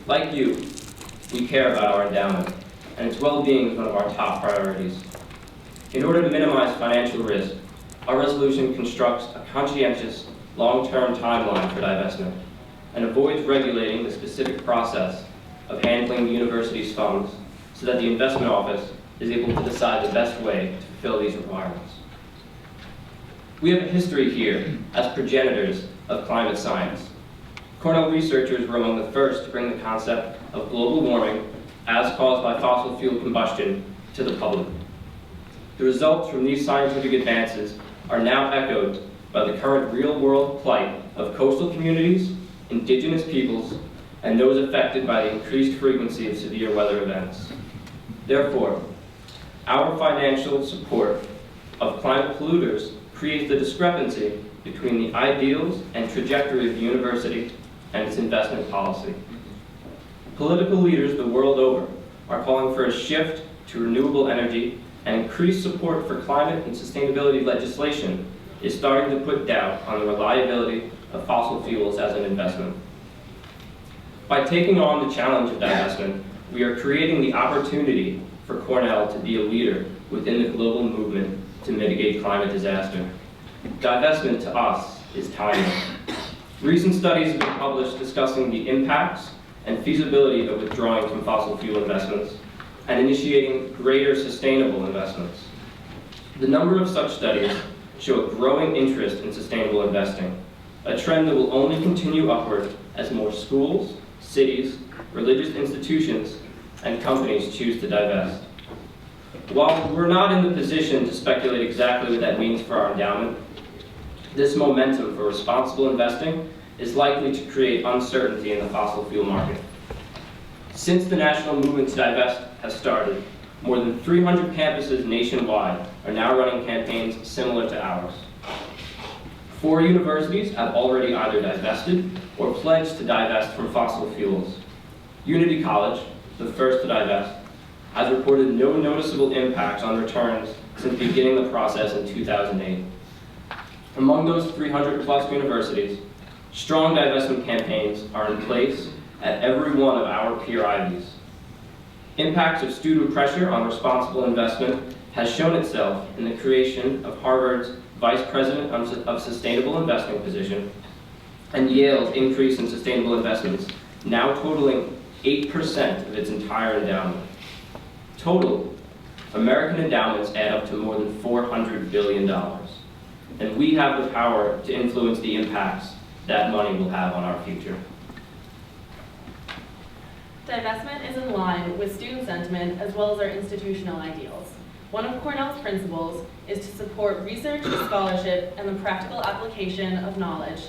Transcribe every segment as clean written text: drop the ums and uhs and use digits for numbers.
Like you, we care about our endowment, and its well-being is one of our top priorities. In order to minimize financial risk, our resolution constructs a conscientious, long-term timeline for divestment and avoids regulating the specific process of handling the university's funds so that the investment office is able to decide the best way to fulfill these requirements. We have a history here as progenitors of climate science. Cornell researchers were among the first to bring the concept of global warming as caused by fossil fuel combustion to the public. The results from these scientific advances are now echoed by the current real-world plight of coastal communities, indigenous peoples, and those affected by the increased frequency of severe weather events. Therefore, our financial support of climate polluters creates the discrepancy between the ideals and trajectory of the university and its investment policy. Political leaders the world over are calling for a shift to renewable energy, and increased support for climate and sustainability legislation is starting to put doubt on the reliability of fossil fuels as an investment. By taking on the challenge of divestment, we are creating the opportunity for Cornell to be a leader within the global movement to mitigate climate disaster. Divestment to us is timely. Recent studies have been published discussing the impacts and feasibility of withdrawing from fossil fuel investments and initiating greater sustainable investments. The number of such studies show a growing interest in sustainable investing, a trend that will only continue upward as more schools, cities, religious institutions, and companies choose to divest. While we're not in the position to speculate exactly what that means for our endowment, this momentum for responsible investing is likely to create uncertainty in the fossil fuel market. Since the national movement to divest has started, more than 300 campuses nationwide are now running campaigns similar to ours. 4 universities have already either divested or pledged to divest from fossil fuels. Unity College, the first to divest, has reported no noticeable impacts on returns since beginning the process in 2008. Among those 300+ universities, strong divestment campaigns are in place at every one of our peer Ivies. Impacts of student pressure on responsible investment has shown itself in the creation of Harvard's Vice President of Sustainable Investing position and Yale's increase in sustainable investments, now totaling 8% of its entire endowment. Total, American endowments add up to more than $400 billion. And we have the power to influence the impacts that money will have on our future. Divestment is in line with student sentiment as well as our institutional ideals. One of Cornell's principles is to support research, scholarship, and the practical application of knowledge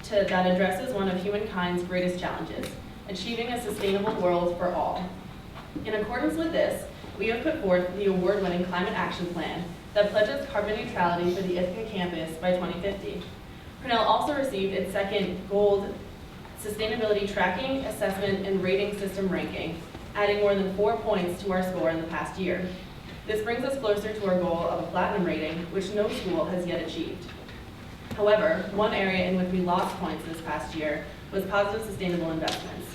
that addresses one of humankind's greatest challenges, achieving a sustainable world for all. In accordance with this, we have put forth the award-winning Climate Action Plan that pledges carbon neutrality for the Ithaca campus by 2050. Cornell also received its second gold sustainability tracking, assessment, and rating system ranking, adding more than 4 points to our score in the past year. This brings us closer to our goal of a platinum rating, which no school has yet achieved. However, one area in which we lost points this past year was positive sustainable investments.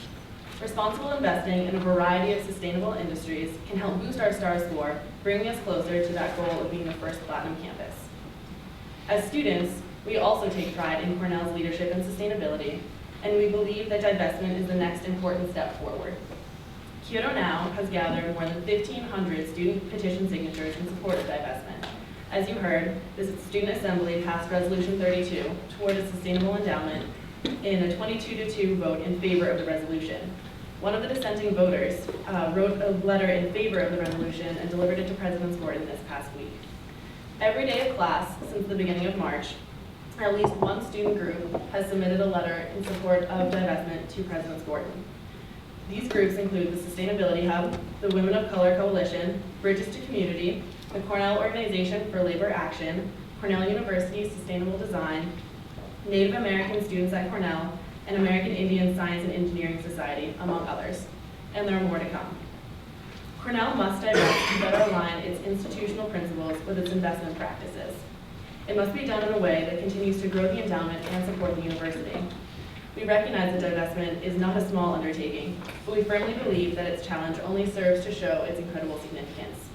Responsible investing in a variety of sustainable industries can help boost our STAR score, bringing us closer to that goal of being the first platinum campus. As students, we also take pride in Cornell's leadership in sustainability, and we believe that divestment is the next important step forward. Kyoto Now has gathered more than 1,500 student petition signatures in support of divestment. As you heard, this Student Assembly passed Resolution 32 toward a sustainable endowment in a 22-2 vote in favor of the resolution. One of the dissenting voters wrote a letter in favor of the resolution and delivered it to President Gordon this past week. Every day of class since the beginning of March, at least one student group has submitted a letter in support of divestment to President Gordon. These groups include the Sustainability Hub, the Women of Color Coalition, Bridges to Community, the Cornell Organization for Labor Action, Cornell University Sustainable Design, Native American Students at Cornell, and American Indian Science and Engineering Society, among others. And there are more to come. Cornell must divest to better align its institutional principles with its investment practices. It must be done in a way that continues to grow the endowment and support the university. We recognize that divestment is not a small undertaking, but we firmly believe that its challenge only serves to show its incredible significance.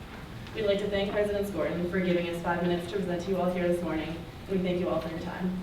We'd like to thank President Gordon for giving us 5 minutes to present to you all here this morning, and we thank you all for your time.